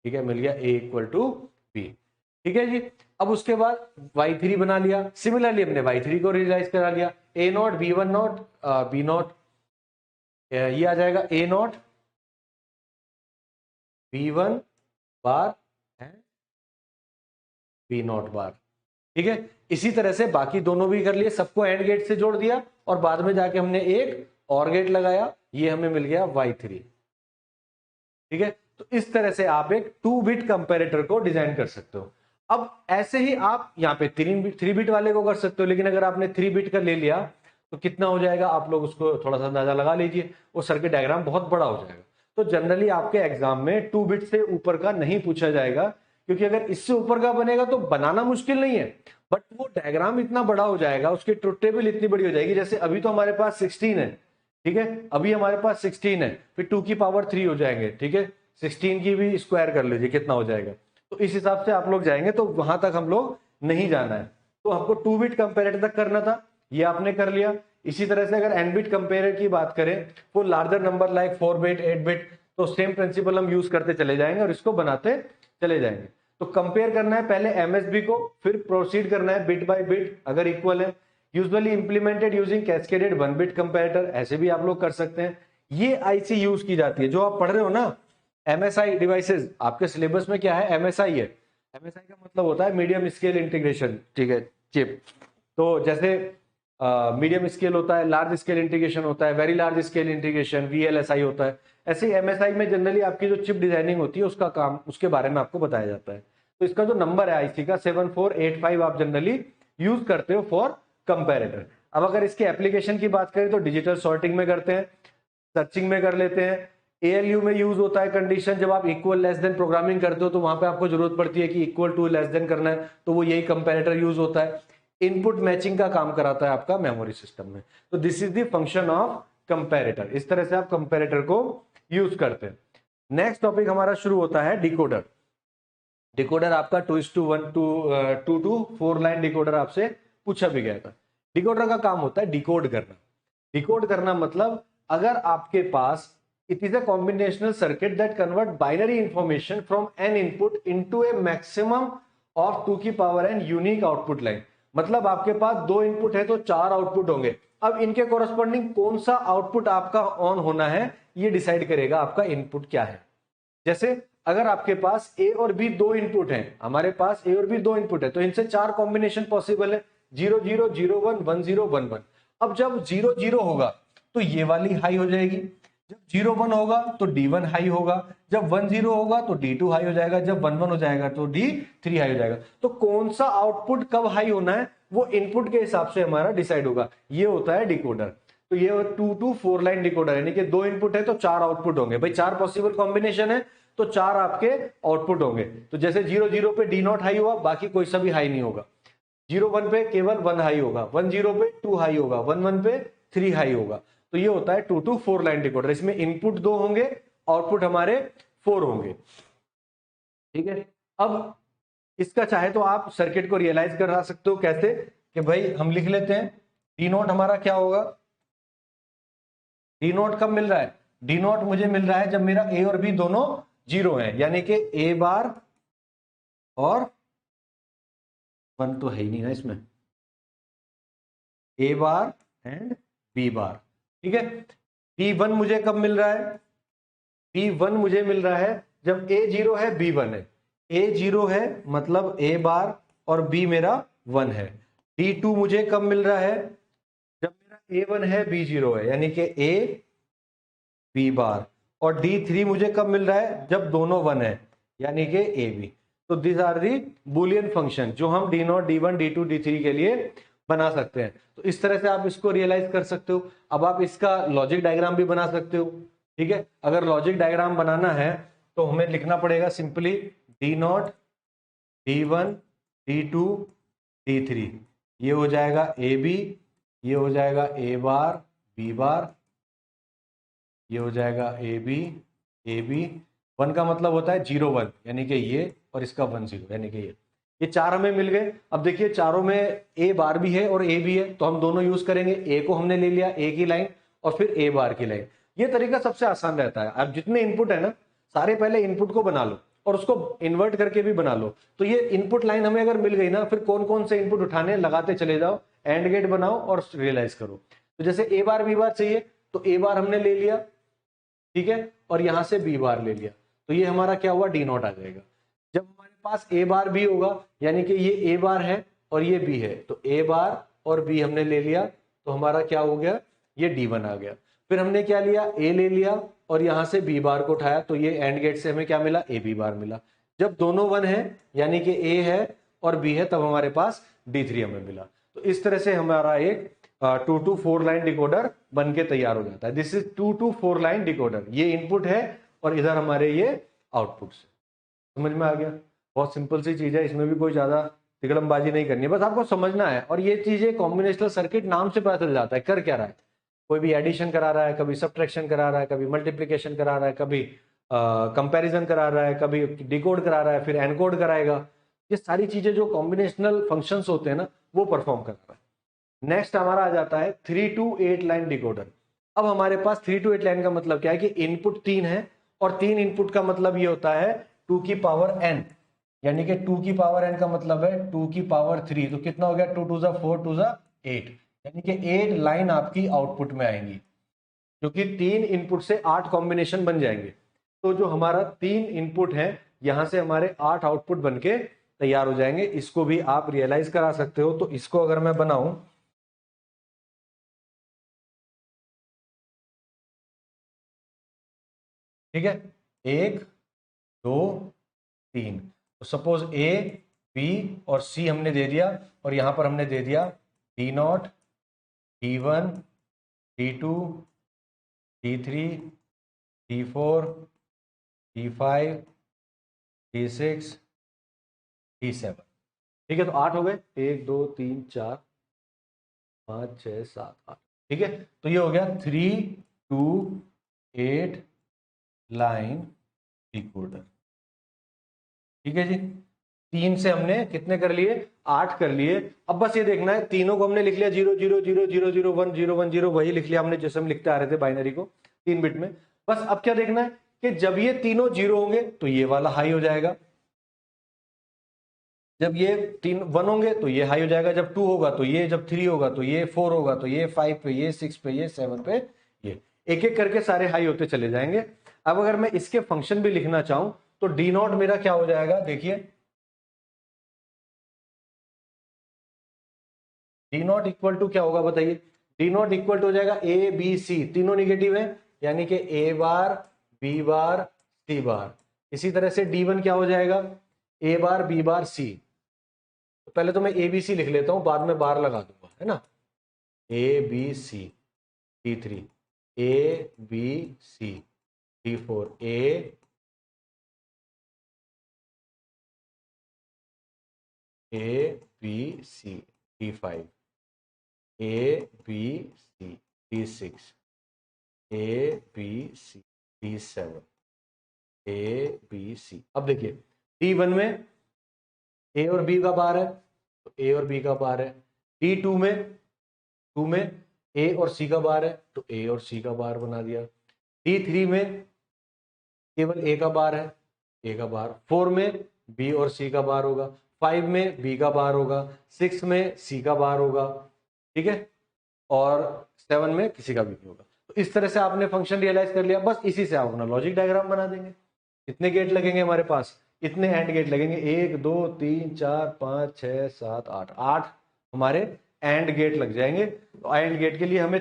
ठीक है, मिल गया a इक्वल टू b। ठीक है जी। अब उसके बाद y3 बना लिया, सिमिलरली हमने y3 को रियलाइज करा लिया, a naught b1 naught b naught, ये आ जाएगा a naught b1 bar and b naught bar. ठीक है, इसी तरह से बाकी दोनों भी कर लिए, सबको एंड गेट से जोड़ दिया, और बाद में जाके हमने एक और गेट लगाया, ये हमें मिल गया y3। ठीक है, तो इस तरह से आप एक 2 बिट कंपैरेटर को डिजाइन कर सकते हो। अब ऐसे ही आप यहाँ पे 3 बिट वाले को कर सकते हो, लेकिन अगर आपने 3 बिट का ले लिया तो कितना हो जाएगा, आप लोग उसको थोड़ा सा अंदाजा लगा लीजिए, वो सर्किट डायग्राम बहुत बड़ा हो जाएगा। तो जनरली आपके एग्जाम में 2 बिट से ऊपर का नहीं पूछा जाएगा, क्योंकि अगर इससे ऊपर का बनेगा तो बनाना मुश्किल नहीं है, बट वो डायग्राम इतना बड़ा हो जाएगा, उसकी ट्रुथ टेबल इतनी बड़ी हो जाएगी। जैसे अभी तो हमारे पास 16 है, ठीक है, अभी हमारे पास 16 है, फिर 2 की पावर 3 हो जाएंगे, ठीक है, 16 की भी स्क्वायर कर लीजिए कितना हो जाएगा, तो इस हिसाब से आप लोग जाएंगे, तो वहां तक हम लोग नहीं जाना है। तो हमको 2 बिट कंपेरेटर तक करना था, ये आपने कर लिया। इसी तरह से अगर n बिट कंपेरेटर की बात करें, वो larger number like 4 bit 8 bit, तो सेम प्रिंसिपल हम यूज करते चले जाएंगे और इसको बनाते चले जाएंगे। तो कंपेयर करना है पहले MSB को, फिर प्रोसीड करना है बिट बाय बिट अगर इक्वल है। Usually implemented using cascaded 1 bit comparator, ऐसे भी आप लोग कर सकते हैं। ये आईसी यूज की जाती है, जो आप पढ़ रहे हो ना MSI डिवाइसेस, आपके सिलेबस में क्या है, MSI है। MSI का मतलब होता है मीडियम स्केल इंटीग्रेशन, ठीक है, चिप। तो जैसे मीडियम स्केल होता है, लार्ज स्केल इंटीग्रेशन होता है, very large scale integration VLSI होता है। ऐसे MSI में जनरली आपकी जो चिप डिजाइनिंग होती है उसका काम, उसके बारे में आपको बताया जाता है। तो इसका जो नंबर है आईसी का 7485 आप जनरली यूज करते हो फॉर कंपेरेटर। अब अगर इसके एप्लीकेशन की बात करें तो डिजिटल सॉर्टिंग में करते हैं, सर्चिंग में कर लेते हैं, ALU में यूज होता है कंडीशन, जब आप इक्वल लेस देन प्रोग्रामिंग करते हो तो वहां पे आपको जरूरत पड़ती है कि इक्वल टू लेस देन करना है, तो वो यही कंपेरेटर यूज होता है। इनपुट मैचिंग का काम कराता है आपका मेमोरी सिस्टम में। तो this is the function of comparator, इस तरह से आप कंपेरेटर को यूज करते हैं। नेक्स्ट टॉपिक हमारा शुरू होता है डिकोडर। डिकोडर आपका 2:1 2 to 4 लाइन डिकोडर आपसे पूछा भी गया था। डिकोडर का काम होता है डिकोड करना। डिकोड करना मतलब अगर आपके पास it is a combinational circuit that convert binary information from an input into a maximum of 2 की power n unique output line. मतलब आपके पास 2 इनपुट है तो 4 आउटपुट होंगे। अब इनके कोरस्पॉन्डिंग कौन सा आउटपुट आपका ऑन होना है ये डिसाइड करेगा आपका इनपुट क्या है। जैसे अगर आपके पास A और B 2 इनपुट हैं, हमारे पास A और B 2 इनपुट है, तो इनसे 4 कॉम्बिनेशन पॉसिबल है, 0 0 0 1 1 0 1 1। अब जब 0 0 होगा तो ये वाली हाई हो जाएगी, जब 0 1 होगा तो D1 हाई होगा, जब 1 0 होगा तो D2 हाई हो जाएगा, जब 1 1 हो जाएगा तो D3 हाई हो जाएगा। तो कौन सा आउटपुट कब हाई होना है वो इनपुट के हिसाब से हमारा डिसाइड होगा। ये होता है डिकोडर। तो ये 2 to 4 लाइन डिकोडर, यानी कि 2 इनपुट है तो 4 आउटपुट होंगे। भाई 4 पॉसिबल कॉम्बिनेशन है तो 4 आपके आउटपुट होंगे। तो जैसे 0 0 पे D0 हाई हुआ, बाकी कोई सा भी हाई नहीं होगा। 0 1 पे केवल 1 हाई होगा, 1 0 पे 2 हाई होगा, 1 1 पे 3 हाई होगा। तो ये होता है 2 to 4 लाइन डिकोडर। इसमें इनपुट 2 होंगे, आउटपुट हमारे 4 होंगे। ठीक है, अब इसका चाहे तो आप सर्किट को रियलाइज करा सकते हो। कैसे कि भाई हम लिख लेते हैं D0 हमारा क्या होगा, D0 कब मिल रहा है, D0 मुझे मिल रहा है जब मेरा A और B दोनों 0 है, यानी कि A बार और 1 तो है ही नहीं ना इसमें, A बार एंड B बार। ठीक है, B1 मुझे कब मिल रहा है, B1 मुझे मिल रहा है जब A 0 है B1 है। A 0 है मतलब A बार और B मेरा 1 है। D2 मुझे कब मिल रहा है, जब मेरा A1 है B0 है, यानी कि A B बार, और D3 मुझे कब मिल रहा है, जब दोनों 1 है, यानी कि AB। तो this are the boolean function जो हम D0, D1, D2, D3 के लिए बना सकते हैं। तो इस तरह से आप इसको रियलाइज कर सकते हो। अब आप इसका लॉजिक डायग्राम भी बना सकते हो, ठीक है। अगर लॉजिक डायग्राम बनाना है तो हमें लिखना पड़ेगा simply D0, D1, D2, D3, ये हो जाएगा AB, ये हो जाएगा A बार B बार, ये हो जाएगा AB AB। 1 का मतलब होता है 0 1, यानी कि ये, और इसका 1 0, यानी कि ये चार हमें मिल गए। अब देखिए चारों में A बार भी है और A भी है, तो हम दोनों यूज करेंगे। A को हमने ले लिया, A की लाइन, और फिर A बार की लाइन। ये तरीका सबसे आसान रहता है। अब जितने इनपुट है ना, सारे पहले इनपुट को बना लो और उसको इन्वर्ट करके भी बना लो। तो ये इनपुट लाइन हमें अगर मिल गई ना, फिर कौन कौन से इनपुट उठाने लगाते चले जाओ, एंड गेट बनाओ और रियलाइज करो। तो जैसे A बार B बार चाहिए, तो A बार हमने ले लिया, ठीक है, और यहां से B बार ले लिया, तो ये हमारा क्या हुआ, D0 आ जाएगा। जब हमारे पास A बार B होगा, यानी कि ये A बार है और ये B है, तो A बार और B हमने ले लिया, तो हमारा क्या हो गया, ये D1 आ गया। फिर हमने क्या लिया, A ले लिया और यहां से B बार को उठाया, तो ये एंड गेट से हमें क्या मिला, AB बार मिला। जब दोनों 1 है, यानी कि A है और B है, तब हमारे पास D3 हमें मिला। तो इस तरह से हमारा एक 2 to 4 लाइन डिकोडर बन के तैयार हो जाता है। This is 2 to 4 line decoder. ये इनपुट है और इधर हमारे ये आउटपुट्स है। समझ में आ गया? बहुत सिंपल सी चीज है, इसमें भी कोई ज्यादा तिगड़मबाजी नहीं करनी है, बस आपको समझना है। और ये चीजें कॉम्बिनेशनल सर्किट नाम से पता चल जाता है कर क्या रहा है। कोई भी एडिशन करा रहा है, कभी सब्ट्रैक्शन करा रहा है, कभी मल्टीप्लीकेशन करा रहा है, कभी कंपैरिजन करा रहा है, कभी डिकोड करा रहा है, फिर एनकोड कराएगा। ये सारी चीजें जो कॉम्बिनेशनल फंक्शंस होते हैं ना, वो परफॉर्म कर रहा है। नेक्स्ट हमारा आ जाता है 3 to 8 लाइन डिकोडर। अब हमारे पास 3 to 8 लाइन का मतलब क्या है कि इनपुट 3 है, और 3 इनपुट का मतलब ये होता है 2 की पावर n, यानी कि 2 की पावर n का मतलब है 2 की पावर 3। तो कितना हो गया, 2 2 4 2 8, यानी कि 8 लाइन आपकी आउटपुट में आएंगी, क्योंकि 3 इनपुट से 8 कॉम्बिनेशन बन जाएंगे। तो जो हमारा 3 इनपुट है, यहां से हमारे 8 आउटपुट बनके तैयार हो जाएंगे। इसको भी आप रियलाइज करा सकते हो। तो इसको अगर मैं बनाऊं, ठीक है, 1 2 3, तो सपोज A B और C हमने दे दिया, और यहां पर हमने दे दिया D0 D1 D2 D3 D4 D5 D6 D7, ठीक है। तो 8 हो गए, 1 2 3 4 5 6 7 8, ठीक है। तो ये हो गया 3 to 8 लाइन डिकोडर, ठीक है जी। 3 से हमने कितने कर लिए, 8 कर लिए। अब बस ये देखना है, तीनों को हमने लिख लिया 0 0 0 0 0 1 0 1 0, वही लिख लिया हमने जैसे हम लिखते आ रहे थे बाइनरी को 3 बिट में। बस अब क्या देखना है कि जब ये तीनों 0 होंगे तो ये वाला हाई हो जाएगा, जब ये 3 1 होंगे तो ये हाई हो जाएगा, जब 2 होगा तो ये, जब 3 होगा तो ये, 4 होगा तो ये, 5 पे ये, 6 पे ये, 7 पे ये, एक एक करके सारे हाई होते चले जाएंगे। अब अगर मैं इसके फंक्शन भी लिखना चाहूं तो D0 मेरा क्या हो जाएगा, देखिए D0 इक्वल टू क्या होगा बताइए, D0 इक्वल टू हो जाएगा A B C, तीनों निगेटिव है, यानी कि A bar B bar C बार। इसी तरह से D1 क्या हो जाएगा, A bar B bar C। तो पहले तो मैं ABC लिख लेता हूं, बाद में बार लगा दूंगा, है ना। ABC D3 ABC D4 ABC D5 ABC D6 ABC D7 ABC। अब देखिए D1 में A और B का बार है, तो A और B का बार है। D2 में A और C का बार है, तो A और C का बार बना दिया। D3 में केवल A का बार है, A का बार। 4 में B और C का बार होगा, 5 में B का बार होगा, 6 में C का बार होगा, ठीक है, और 7 में किसी का भी नहीं होगा। तो इस तरह से आपने फंक्शन रियलाइज कर लिया। बस इसी से आप अपना लॉजिक डायग्राम बना देंगे। कितने गेट लगेंगे हमारे पास, इतने एंड गेट लगेंगे, 1 2 3 4 5 6 7 8, 8 हमारे एंड गेट लग जाएंगे। तो AND गेट के लिए हमें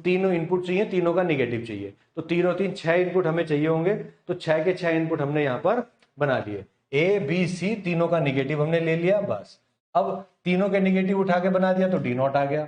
तीनों इनपुट चाहिए, तीनों का निगेटिव चाहिए, तो 3 और 3 6 इनपुट हमें चाहिए होंगे। तो 6 के 6 इनपुट हमने यहाँ पर बना लिए। A B C तीनों का निगेटिव हमने ले लिया, बस। अब तीनों के निगेटिव उठा के बना दिया तो D नॉट आ गया।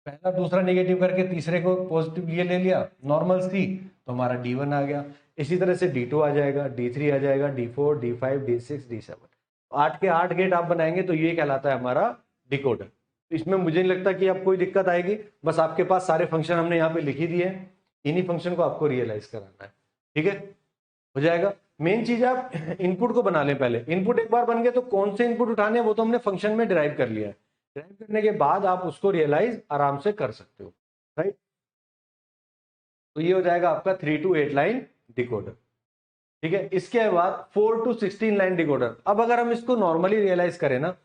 पहला दूसरा निगेटिव करके तीसरे को पॉजिटिव लिए ले लिया, नॉर्मल C, तो हमारा D1 आ गया। इसी तरह से D2 आ जाएगा, D3 आ जाएगा, D4, D5, D6, D7। 8 के 8 गेट आप बनाएंगे तो ये कहलाता है हमारा डिकोडर। तो इसमें मुझे नहीं लगता कि अब कोई दिक्कत आएगी, बस आपके पास सारे फंक्शन हमने यहाँ पे लिख ही दिए हैं, इन्हीं फंक्शन को आपको रियलाइज कराना है। ठीक है, हो जाएगा। मेन चीज आप इनपुट को बना लें पहले। इनपुट एक बार बन गए तो कौन से इनपुट उठाने हैं वो तो हमने फंक्शन में डिराइव कर लिया है। डिराइव करने के बाद आप उसको रियलाइज आराम से कर सकते हो, राइट। तो ये हो जाएगा आपका 3 to 8 लाइन डिकोडर। ठीक है, इसके बाद 4 to 16 लाइन डिकोडर। अब अगर हम इसको नॉर्मली रियलाइज करें ना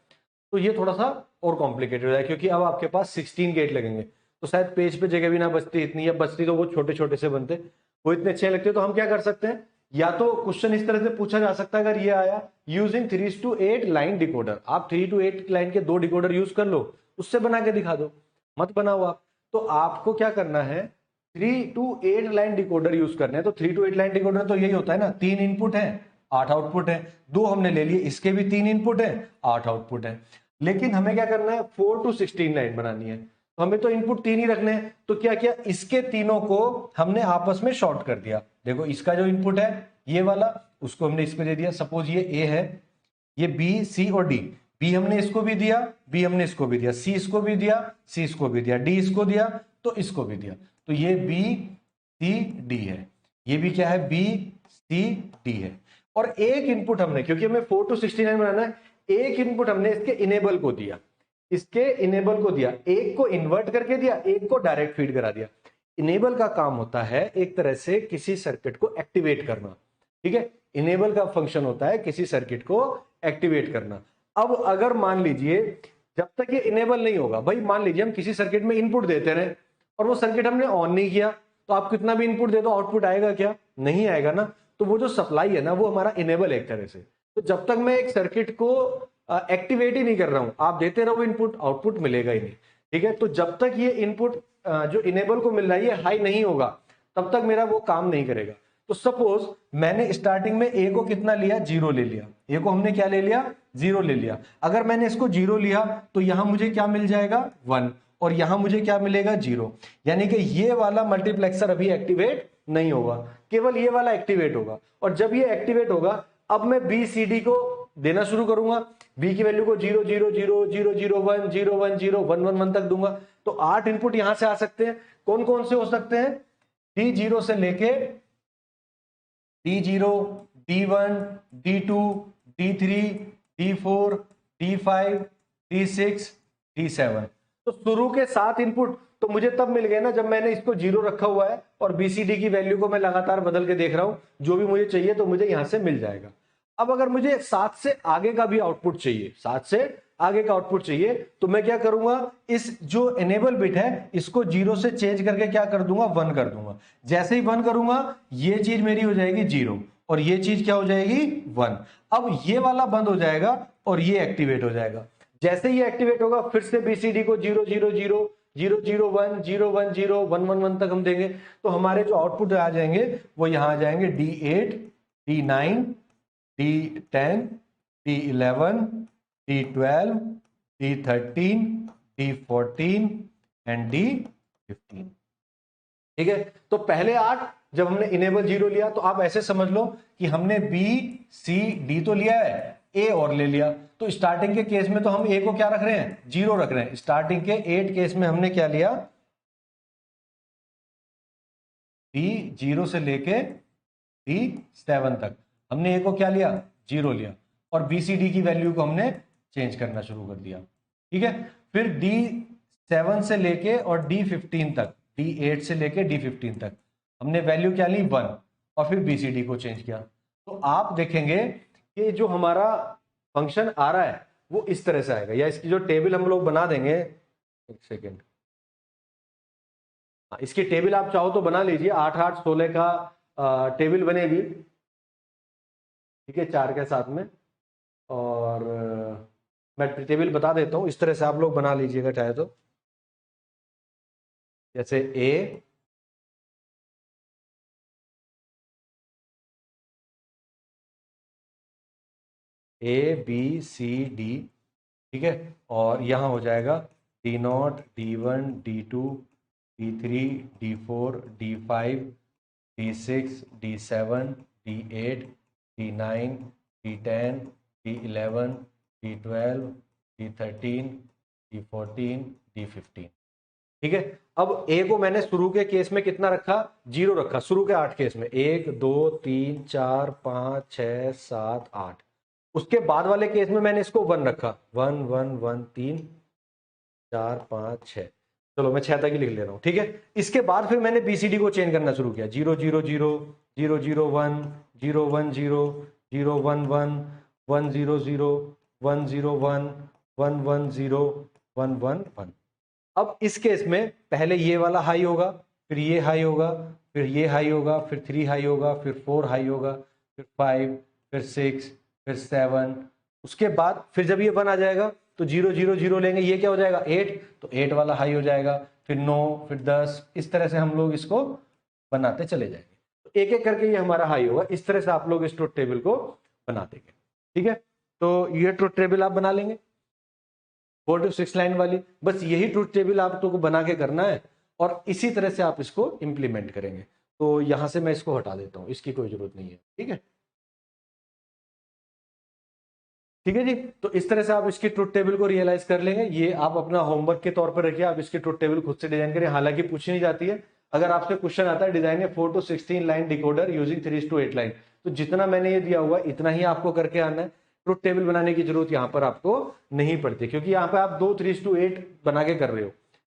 तो ये थोड़ा सा और कॉम्प्लिकेटेड हो जाएगा, क्योंकि अब आपके पास 16 गेट लगेंगे। तो शायद पेज पे जगह भी ना बचती इतनी, या बचती तो वो छोटे छोटे से बनते, वो इतने अच्छे लगते। तो हम क्या कर सकते हैं, या तो क्वेश्चन इस तरह से पूछा जा सकता है, अगर ये आया यूजिंग 3 to 8 लाइन डिकोडर, आप 3 to 8 लाइन के 2 डिकोडर यूज कर लो, उससे बना के दिखा दो, मत बनाओ आप। तो आपको क्या करना है, 3 to 8 लाइन डिकोडर यूज करने हैं। तो 3 to 8 लाइन डिकोडर तो यही होता है ना, 3 इनपुट है 8 आउटपुट है, 2 हमने ले लिए, इसके भी 3 इनपुट है 8 आउटपुट है। लेकिन हमें क्या करना है, 4 to 16 लाइन बनानी है, तो हमें तो इनपुट 3 ही रखने हैं। तो क्या किया, इसके तीनों को हमने आपस में शॉर्ट कर दिया। देखो इसका जो इनपुट है ये वाला, उसको हमने इसको दे दिया। सपोज ये ए है, ये बी सी और डी, बी हमने इसको भी दिया, बी हमने इसको भी दिया, सी इसको भी दिया, सी इसको भी दिया, डी इसको दिया, तो इसको भी दिया। तो ये बी सी डी है, ये भी क्या है, बी सी डी है। और एक इनपुट हमने, क्योंकि हमें 4 to 16 बनाना है, एक इनपुट हमने इसके इनेबल को दिया, इसके इनेबल को दिया, एक को इन्वर्ट करके दिया, एक को डायरेक्ट फीड करा दिया। इनेबल का काम होता है एक तरह से किसी सर्किट को एक्टिवेट करना। ठीक है, इनेबल का फंक्शन होता है किसी सर्किट को एक्टिवेट करना। अब अगर मान लीजिए जब तक ये इनेबल नहीं होगा, भाई मान लीजिए हम किसी सर्किट में इनपुट देते रहे और वो सर्किट हमने ऑन नहीं किया, तो आप कितना भी इनपुट दे दो आउटपुट आएगा क्या, नहीं आएगा ना। तो वो जो सप्लाई है ना वो हमारा इनेबल एक तरह से। तो जब तक मैं एक सर्किट को एक्टिवेट ही नहीं कर रहा हूं, आप देते रहो इनपुट, आउटपुट मिलेगा ही नहीं। ठीक है, तो जब तक ये इनपुट जो इनेबल को मिल रहा है ये हाई नहीं होगा, तब तक मेरा वो काम नहीं करेगा। तो सपोज मैंने स्टार्टिंग में ए को कितना लिया, 0 ले लिया, ए को हमने क्या ले लिया, 0 ले लिया। अगर मैंने इसको 0 लिया तो यहां मुझे क्या मिल जाएगा, 1, और यहां मुझे क्या मिलेगा, 0। यानी कि ये वाला मल्टीप्लेक्सर अभी एक्टिवेट नहीं होगा, केवल ये वाला एक्टिवेट होगा। और जब ये एक्टिवेट होगा, अब मैं बी सी डी को देना शुरू करूंगा, बी की वैल्यू को 0 0 0 0 0 1 0 1 0 1 1 1 तक दूंगा। तो 8 इनपुट यहां से आ सकते हैं। कौन कौन से हो सकते हैं, D0 से लेके D0, D1, D2, D3, D4, D5, D6, D7। तो शुरू के 7 इनपुट तो मुझे तब मिल गए ना जब मैंने इसको 0 रखा हुआ है और BCD की वैल्यू को मैं लगातार बदल के देख रहा हूं, जो भी मुझे चाहिए तो मुझे यहां से मिल जाएगा। अब अगर मुझे 7 से आगे का भी आउटपुट चाहिए, 7 से आगे का आउटपुट चाहिए, तो मैं क्या करूंगा, इस जो इनेबल बिट है इसको 0 से चेंज करके क्या कर दूंगा, 1 कर दूंगा। जैसे ही 1 करूंगा ये चीज मेरी हो जाएगी 0 और ये चीज क्या हो जाएगी, 1। अब ये वाला बंद हो जाएगा और ये एक्टिवेट हो जाएगा। जैसे ये एक्टिवेट होगा फिर से BCD को 0 0 0 0 0 1 0 1 0 1 1 1 तक हम देंगे, तो हमारे जो आउटपुट आ जाएंगे वो यहां आ जाएंगे D8, D9, D10, D11, D12, D13, D14 and D15। ठीक है, तो पहले 8 जब हमने इनेबल 0 लिया तो आप ऐसे समझ लो कि हमने B, C, D तो लिया है, A और ले लिया। तो स्टार्टिंग के केस में तो हम A को क्या रख रहे हैं, 0 रख रहे हैं। स्टार्टिंग के 8 केस में हमने क्या लिया, D0 से लेके D7 तक हमने A को क्या लिया, 0 लिया, और BCD की वैल्यू को हमने चेंज करना शुरू कर दिया। ठीक है, फिर D7 से लेके और D15 तक, D8 से लेके D15 तक हमने वैल्यू क्या ली, 1, और फिर BCD को चेंज किया। तो आप देखेंगे कि जो हमारा फंक्शन आ रहा है वो इस तरह से आएगा, या इसकी जो टेबल हम लोग बना देंगे, एक सेकेंड, इसकी टेबल आप चाहो तो बना लीजिए, 8 8 16 का टेबल बनेगी। ठीक है, 4 के साथ में, और मैं टेबल बता देता हूं, इस तरह से आप लोग बना लीजिएगा चाहे तो। जैसे ए बी सी डी, ठीक है, और यहाँ हो जाएगा D0, D1, D2, D3, D4, D5, D6, D7, D8, D9, D10, D11, D12, D13, D14, D15, ठीक है। अब ए को मैंने शुरू के केस में कितना रखा, 0 रखा, शुरू के 8 केस में 1 2 3 4 5 6 7 8। उसके बाद वाले केस में मैंने इसको 1 रखा, 1 1 1 3 4 5 6, चलो मैं 6 तक ही लिख ले रहा हूं, ठीक है। इसके बाद फिर मैंने बीसीडी को चेंज करना शुरू किया, 0 0 0 0 0 1 0 1 0 0 1 1 1 0 0 1 0 1 1 1 0 1 1 1। अब इस केस में पहले ये वाला हाई होगा, फिर ये हाई होगा, फिर ये हाई होगा, फिर 3 हाई होगा, फिर 4 हाई होगा, फिर 5, फिर 6, फिर 7। उसके बाद फिर जब ये 1 आ जाएगा तो 0 0 0 लेंगे, ये क्या हो जाएगा 8, तो 8 वाला हाई हो जाएगा, फिर 9, फिर 10। इस तरह से हम लोग इसको बनाते चले जाएंगे, तो एक एक करके ये हमारा हाई होगा। इस तरह से आप लोग इस ट्रुथ टेबल को बना देंगे, ठीक है। तो ये ट्रुथ टेबल आप बना लेंगे 4 to 6 लाइन वाली, बस यही ट्रुथ टेबल आप तो को बना के करना है और इसी तरह से आप इसको इंप्लीमेंट करेंगे। तो यहां से मैं इसको हटा देता हूं, इसकी कोई जरूरत नहीं है, ठीक है, ठीक है जी। तो इस तरह से आप इसकी ट्रुथ टेबल को रियलाइज कर लेंगे। ये आप अपना होमवर्क के तौर पर रखिए, आप इसकी ट्रुथ टेबल खुद से डिजाइन करें, हालांकि पूछी नहीं जाती है। अगर आपसे क्वेश्चन आता है डिजाइन है 4 to 16 line decoder using 3 to 8 line, तो जितना मैंने ये दिया हुआ इतना ही आपको करके आना है। ट्रुथ टेबल बनाने की जरूरत यहाँ पर आपको नहीं पड़ती, क्योंकि यहाँ पे आप 2 3 to 8 बना के कर रहे हो,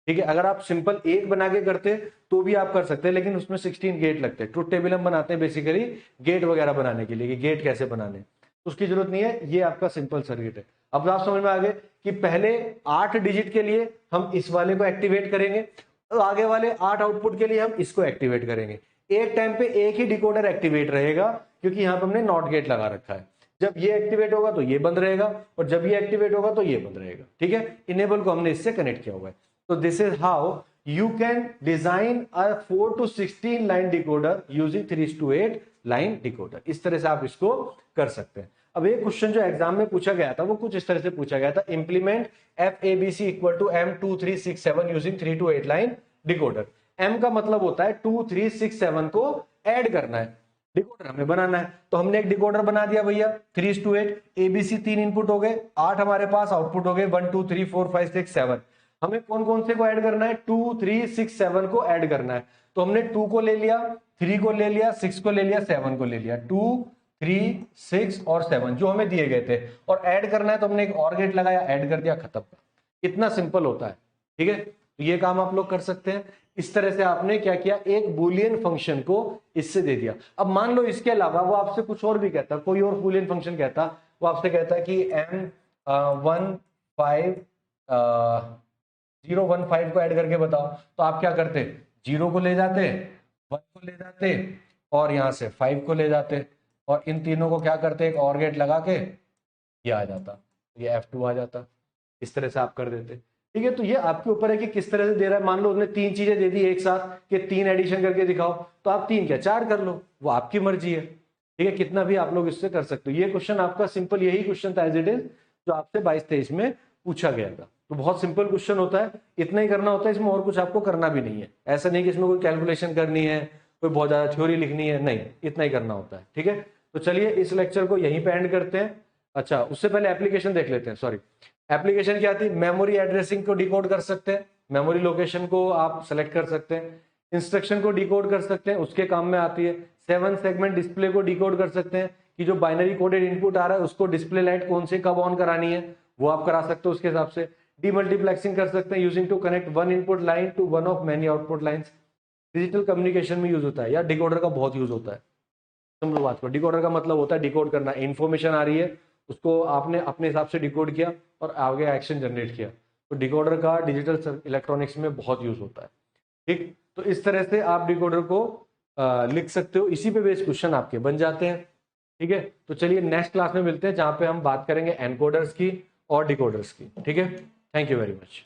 ठीक है। अगर आप सिंपल 1 बना के करते तो भी आप कर सकते हैं, लेकिन उसमें 16 गेट लगते हैं। ट्रुथ टेबल हम बनाते हैं बेसिकली गेट वगैरह बनाने के लिए, कि गेट कैसे बनाने, उसकी जरूरत नहीं है, ये आपका सिंपल सर्किट है। अब आप समझ में आ गए कि पहले 8 डिजिट के लिए हम इस वाले को एक्टिवेट करेंगे, तो आगे वाले 8 आउटपुट के लिए हम इसको एक्टिवेट करेंगे। एक टाइम पे एक ही डिकोडर एक्टिवेट रहेगा, क्योंकि यहाँ पे हमने नॉट गेट लगा रखा है। जब ये एक्टिवेट होगा तो ये बंद रहेगा, और जब ये एक्टिवेट होगा तो ये बंद रहेगा, ठीक है। इनेबल को हमने इससे कनेक्ट किया हुआ है। तो this is how you can design a 4 to 16 line decoder using 3 to 8 line decoder। इस तरह से आप इसको कर सकते हैं। अब एक क्वेश्चन जो एग्जाम में पूछा गया था वो कुछ इस तरह से पूछा गया था, implement FABC equal to M2367 using 3 to 8 line decoder. M का मतलब होता है 2 3 6 7 को ऐड करना है, डिकोडर हमें बनाना है। तो हमने एक डिकोडर बना दिया भैया 3 to 8, ABC 3 इनपुट हो गए, 8 हमारे पास आउटपुट हो गए, 1 2 3 4 5 6 7। हमें कौन कौन से को ऐड करना है, 2 3 6 7 को ऐड करना है। तो हमने 2 को ले लिया, 3 को ले लिया, 6 को ले लिया, 7 को ले लिया, 2 3 6 और 7 जो हमें दिए गए थे, और ऐड करना है तो हमने एक और गेट लगाया, ऐड कर दिया, खत्म। इतना सिंपल होता है, ठीक है। तो ये काम आप लोग कर सकते हैं। इस तरह से आपने क्या किया, एक बुलियन फंक्शन को इससे दे दिया। अब मान लो इसके अलावा वो आपसे कुछ और भी कहता, कोई और बुलियन फंक्शन कहता, वो आपसे कहता है कि M015 को ऐड करके बताओ, तो आप क्या करते, 0 को ले जाते, 1 को ले जाते, और यहां से 5 को ले जाते, और इन तीनों को क्या करते, एक और गेट लगा के ये आ जाता, ये F2 आ जाता। इस तरह से आप कर देते, ठीक है। तो ये आपके ऊपर है कि किस तरह से दे रहा है। मान लो उसने 3 चीजें दे दी एक साथ कि 3 एडिशन करके दिखाओ, तो आप 3 क्या 4 कर लो, वो आपकी मर्जी है, ठीक है। कितना भी आप लोग इससे कर सकते हो। ये क्वेश्चन आपका सिंपल यही क्वेश्चन था एज इट इज, जो आपसे 22-23 में पूछा गया था। तो बहुत सिंपल क्वेश्चन होता है, इतना ही करना होता है, इसमें और कुछ आपको करना भी नहीं है। ऐसा नहीं कि इसमें कोई कैलकुलेशन करनी है, कोई बहुत ज्यादा थ्योरी लिखनी है, नहीं, इतना ही करना होता है, ठीक है। तो चलिए इस लेक्चर को यहीं पे एंड करते हैं। अच्छा, उससे पहले एप्लीकेशन देख लेते हैं। सॉरी, एप्लीकेशन क्या थी, मेमोरी एड्रेसिंग को डिकोड कर सकते हैं, मेमोरी लोकेशन को आप सेलेक्ट कर सकते हैं, इंस्ट्रक्शन को डिकोड कर सकते हैं, उसके काम में आती है। 7 सेगमेंट डिस्प्ले को डिकोड कर सकते हैं, कि जो बाइनरी कोडेड इनपुट आ रहा है उसको डिस्प्ले लाइट कौन से कब ऑन करानी है वो आप करा सकते हो उसके हिसाब से। डीमल्टीप्लेक्सिंग कर सकते हैं using to connect one input line to one of many output lines. Digital communication में यूज होता है, या डिकोडर का बहुत यूज होता है। समझो बात को, डिकोडर का मतलब होता है डिकोड करना, इंफॉर्मेशन आ रही है उसको आपने अपने हिसाब से डिकोड किया और आगे एक्शन जनरेट किया। तो डिकोडर का डिजिटल इलेक्ट्रॉनिक्स में बहुत यूज होता है, ठीक। तो इस तरह से आप डिकोडर को लिख सकते हो, इसी पे बेस्ड क्वेश्चन आपके बन जाते हैं, ठीक है। तो चलिए नेक्स्ट क्लास में मिलते हैं, जहां पे हम बात करेंगे एनकोडर्स की और डिकोडर्स की, ठीक है। Thank you very much.